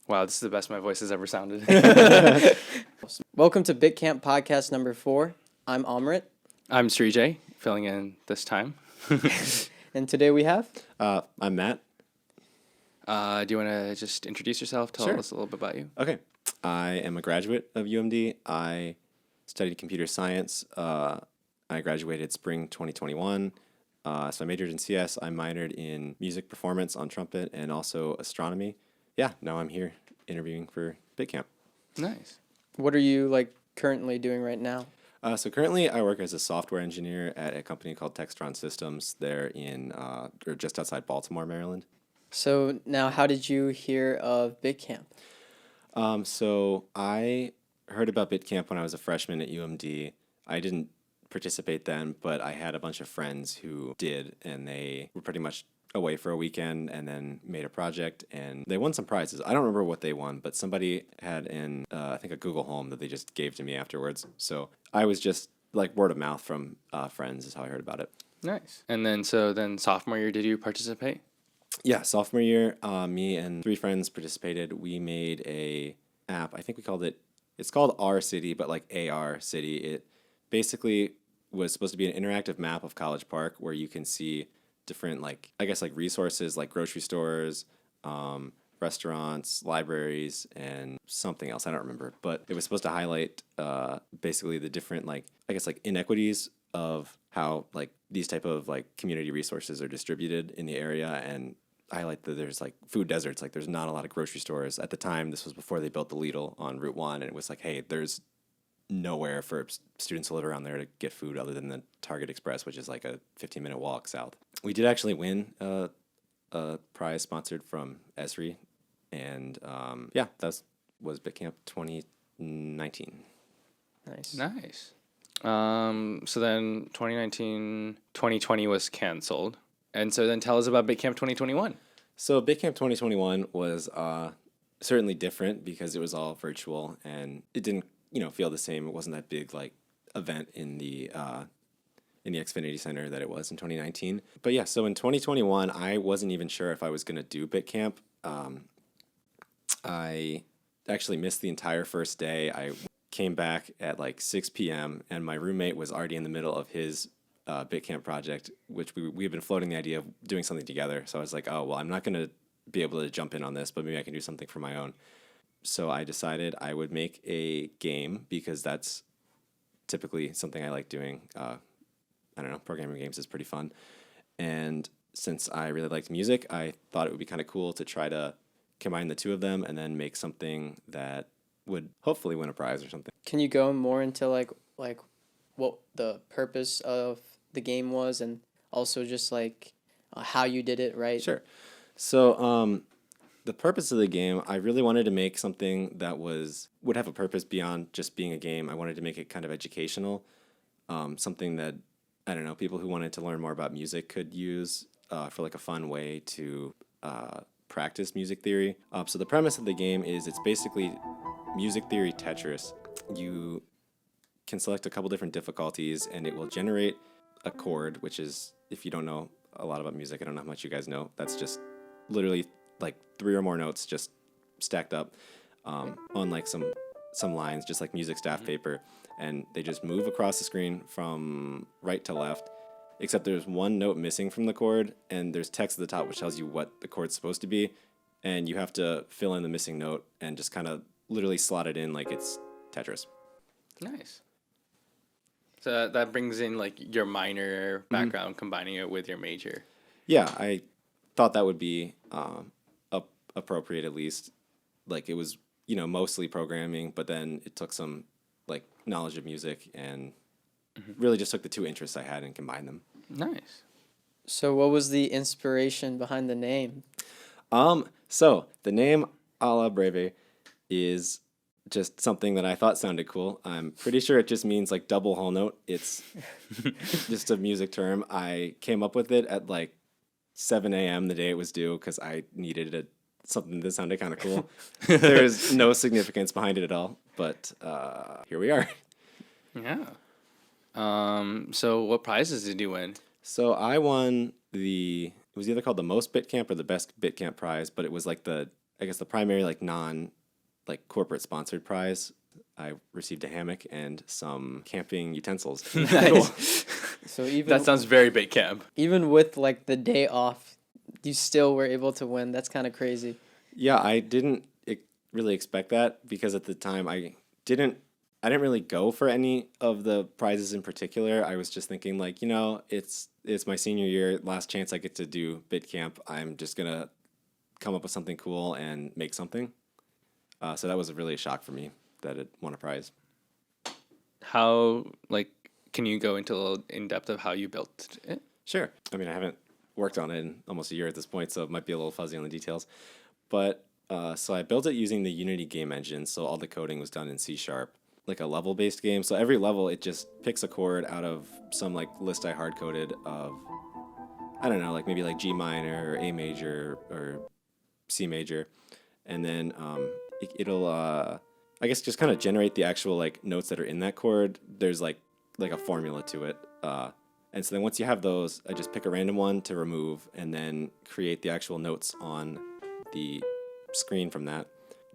Wow, this is the best my voice has ever sounded. Welcome to Bitcamp podcast number 4. I'm Amrit. I'm Srijay, filling in this time. And today we have... I'm Matt. Do you want to just introduce yourself? Tell us a little bit about you. Okay. I am a graduate of UMD. I studied computer science. I graduated spring 2021. So I majored in CS. I minored in music performance on trumpet and also astronomy. Yeah, now I'm here interviewing for Bitcamp. Nice. What are you currently doing right now? So currently I work as a software engineer at a company called Textron Systems. They're in or just outside Baltimore, Maryland. So now how did you hear of Bitcamp? So I heard about Bitcamp when I was a freshman at UMD. I didn't participate then, but I had a bunch of friends who did, and they were pretty much away for a weekend and then made a project, and they won some prizes. I don't remember what they won, but somebody had I think a Google Home that they just gave to me afterwards. So I was just word of mouth from friends is how I heard about it. Nice. And then sophomore year, did you participate? Yeah, sophomore year, me and 3 friends participated. We made a app. I think we called it's called R City, but AR City. It basically was supposed to be an interactive map of College Park where you can see different resources like grocery stores, restaurants, libraries, and something else I don't remember, but it was supposed to highlight basically the different inequities of how these type of community resources are distributed in the area, and highlight that there's food deserts. There's not a lot of grocery stores at the time. This was before they built the Lidl on Route 1, and it was hey, there's nowhere for students to live around there to get food other than the Target Express, which is a 15-minute walk south. We did actually win a prize sponsored from Esri, and that was Bitcamp 2019. Nice. So then 2020 was canceled. And so then tell us about Bitcamp 2021. So Bitcamp 2021 was certainly different because it was all virtual, and it didn't feel the same. It wasn't that big event in the Xfinity Center that it was in 2019. But yeah, so in 2021, I wasn't even sure if I was going to do Bitcamp. I actually missed the entire first day. I came back at 6 p.m. and my roommate was already in the middle of his Bitcamp project, which we had been floating the idea of doing something together. So I was oh, well, I'm not going to be able to jump in on this, but maybe I can do something for my own. So I decided I would make a game because that's typically something I like doing. I don't know, programming games is pretty fun. And since I really liked music, I thought it would be kind of cool to try to combine the two of them and then make something that would hopefully win a prize or something. Can you go more into what the purpose of the game was, and also just how you did it, right? Sure. So the purpose of the game, I really wanted to make something that would have a purpose beyond just being a game. I wanted to make it kind of educational, something that, I don't know, people who wanted to learn more about music could use for a fun way to practice music theory. So the premise of the game is it's basically music theory Tetris. You can select a couple different difficulties and it will generate a chord, which is, if you don't know a lot about music, I don't know how much you guys know, that's just literally 3 or more notes just stacked up on some lines, just like music staff paper, and they just move across the screen from right to left, except there's one note missing from the chord, and there's text at the top which tells you what the chord's supposed to be, and you have to fill in the missing note and just kind of literally slot it in like it's Tetris. Nice. So that brings in your minor background, combining it with your major. Yeah, I thought that would be appropriate, at least. It was mostly programming, but then it took some knowledge of music and really just took the 2 interests I had and combined them. Nice. So what was the inspiration behind the name? So the name A la Breve is just something that I thought sounded cool. I'm pretty sure it just means double whole note. It's just a music term. I came up with it at 7 a.m. the day it was due because I needed something that sounded kind of cool. There's no significance behind it at all, but here we are. Yeah. So what prizes did you win? So I won it was either called the most Bitcamp or the best Bitcamp prize, but it was I guess the primary like corporate sponsored prize, I received a hammock and some camping utensils. Nice. So even That sounds very Bitcamp. even with like the day off, you still were able to win. That's kind of crazy. Yeah, I didn't really expect that because at the time I didn't really go for any of the prizes in particular. I was just thinking like, it's my senior year, last chance I get to do Bitcamp. I'm just gonna come up with something cool and make something. So that was really a shock for me that it won a prize. How, like, can you go into a little in depth of how you built it? Sure. I mean, I haven't worked on it in almost a year at this point, so it might be a little fuzzy on the details. But so I built it using the Unity game engine, so all the coding was done in C#, like a level-based game. So every level, it just picks a chord out of some like list I hard-coded of, I don't know, like maybe like G minor or A major or C major, and then it'll I guess just kind of generate the actual like notes that are in that chord. There's like a formula to it. And so then once you have those, I just pick a random one to remove and then create the actual notes on the screen from that.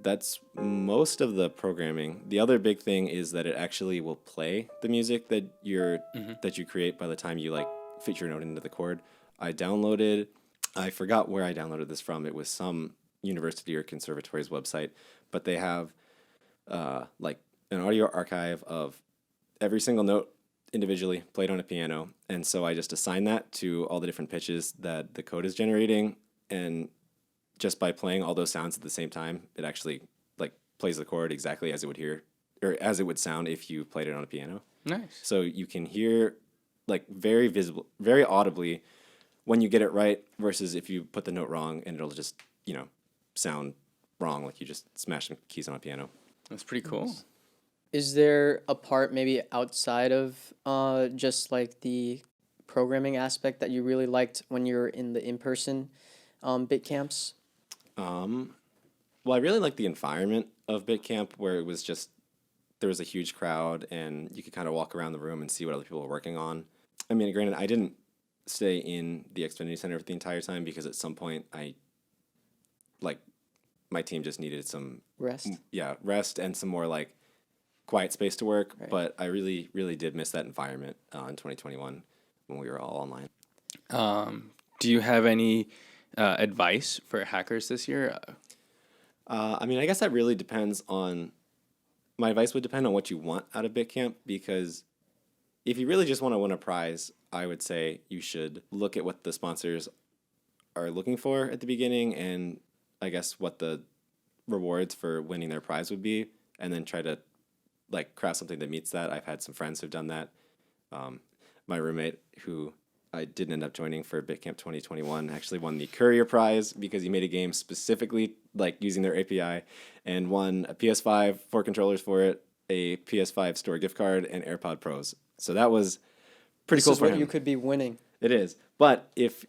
That's most of the programming. The other big thing is that it actually will play the music that that you create by the time you like fit your note into the chord. I forgot where I downloaded this from. It was some university or conservatory's website, but they have like an audio archive of every single note individually played on a piano. And so I just assign that to all the different pitches that the code is generating. And just by playing all those sounds at the same time, it actually like plays the chord exactly as it would hear or as it would sound if you played it on a piano. Nice. So you can hear like very visible, very audibly when you get it right versus if you put the note wrong and it'll just, sound wrong like you just smashed some keys on a piano. That's pretty cool. Is there a part maybe outside of just like the programming aspect that you really liked when you were in the in-person bit camps? Well, I really liked the environment of Bitcamp where it was just, there was a huge crowd and you could kind of walk around the room and see what other people were working on. I mean, granted, I didn't stay in the Xfinity Center for the entire time because at some point my team just needed some rest and some more like quiet space to work. Right. But I really, really did miss that environment in 2021 when we were all online. Do you have any advice for hackers this year? I mean, I guess that really depends on, my advice would depend on what you want out of Bitcamp, because if you really just want to win a prize, I would say you should look at what the sponsors are looking for at the beginning and I guess what the rewards for winning their prize would be, and then try to like craft something that meets that. I've had some friends who've done that. My roommate, who I didn't end up joining for Bitcamp 2021, actually won the Courier Prize because he made a game specifically like using their API and won a PS5, 4 controllers for it, a PS5 store gift card, and AirPod Pros. So that was pretty cool for him. This is what you could be winning. It is. But if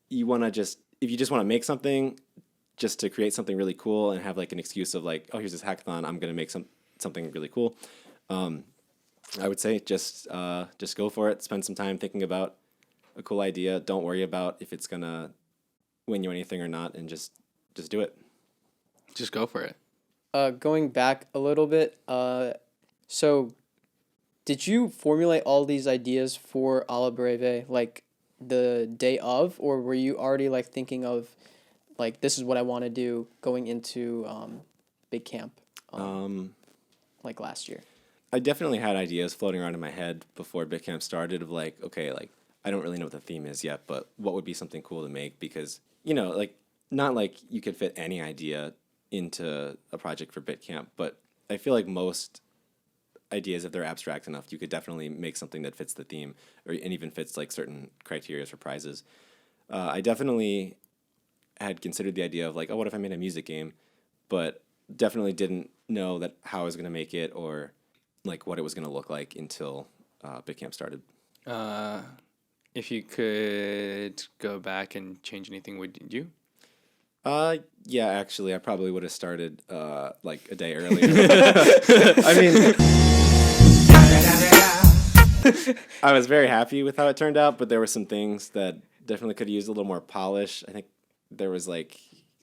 you just want to make something just to create something really cool and have like an excuse of like, oh, here's this hackathon, I'm going to make something really cool, I would say just go for it. Spend some time thinking about a cool idea. Don't worry about if it's going to win you anything or not, and just do it. Just go for it. Going back a little bit, so did you formulate all these ideas for Alla Breve like the day of, or were you already like thinking of like, this is what I want to do going into Bitcamp like last year? I definitely had ideas floating around in my head before Bitcamp started of like, okay, like I don't really know what the theme is yet, but what would be something cool to make? Because, like not like you could fit any idea into a project for Bitcamp, but I feel like most ideas, if they're abstract enough, you could definitely make something that fits the theme and even fits like certain criteria for prizes. I definitely had considered the idea of like, oh, what if I made a music game? But definitely didn't know that how I was going to make it or like what it was going to look like until Bitcamp started. If you could go back and change anything, would you? Yeah, actually, I probably would have started like a day earlier. I mean, I was very happy with how it turned out, but there were some things that definitely could have used a little more polish. I think there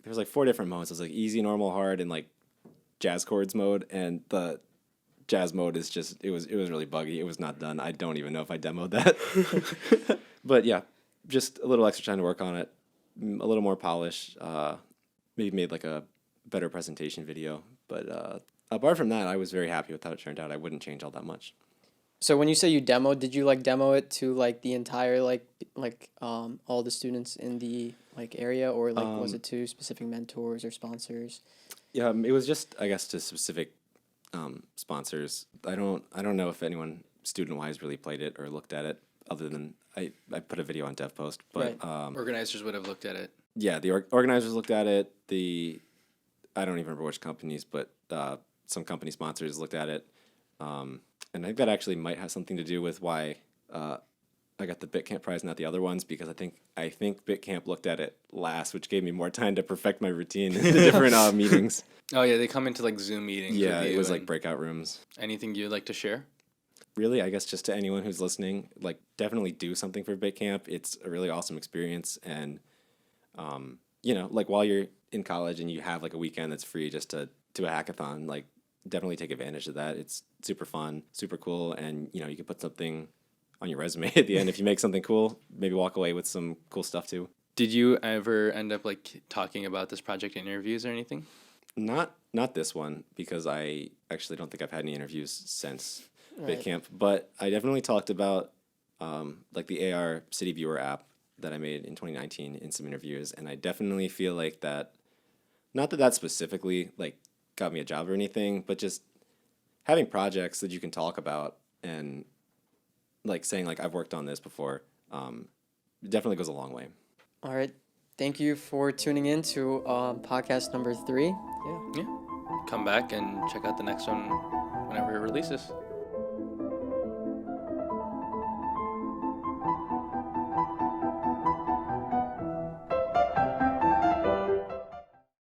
was like 4 different modes. It was like easy, normal, hard, and like jazz chords mode. And the jazz mode is just it was really buggy. It was not done. I don't even know if I demoed that. But yeah, just a little extra time to work on it, a little more polish. Maybe made like a better presentation video. But apart from that, I was very happy with how it turned out. I wouldn't change all that much. So when you say you demoed, did you like demo it to like the entire all the students in the like area, or like was it to specific mentors or sponsors? Yeah, it was just I guess to specific sponsors. I don't know if anyone student wise really played it or looked at it, other than I put a video on DevPost. But Right. Organizers would have looked at it. yeah, the organizers looked at it. I don't even remember which companies, but some company sponsors looked at it. And I think that actually might have something to do with why I got the Bitcamp prize, not the other ones, because I think Bitcamp looked at it last, which gave me more time to perfect my routine in the different meetings. Oh yeah, they come into like Zoom meetings. Yeah, with it you was like and breakout rooms. anything you'd like to share? Really, I guess just to anyone who's listening, like definitely do something for Bitcamp. It's a really awesome experience, and like while you're in college and you have like a weekend that's free just to do a hackathon, like definitely take advantage of that. It's super fun, super cool, and you can put something on your resume at the end if you make something cool. Maybe walk away with some cool stuff too. Did you ever end up like talking about this project in interviews or anything? Not this one, because I actually don't think I've had any interviews since Right. Bitcamp, but I definitely talked about like the AR City Viewer app that I made in 2019 in some interviews, and I definitely feel like that. Not that specifically like got me a job or anything, but just having projects that you can talk about and like saying like I've worked on this before definitely goes a long way. All right. Thank you for tuning in to podcast number 3. Yeah. Yeah. Come back and check out the next one whenever it releases.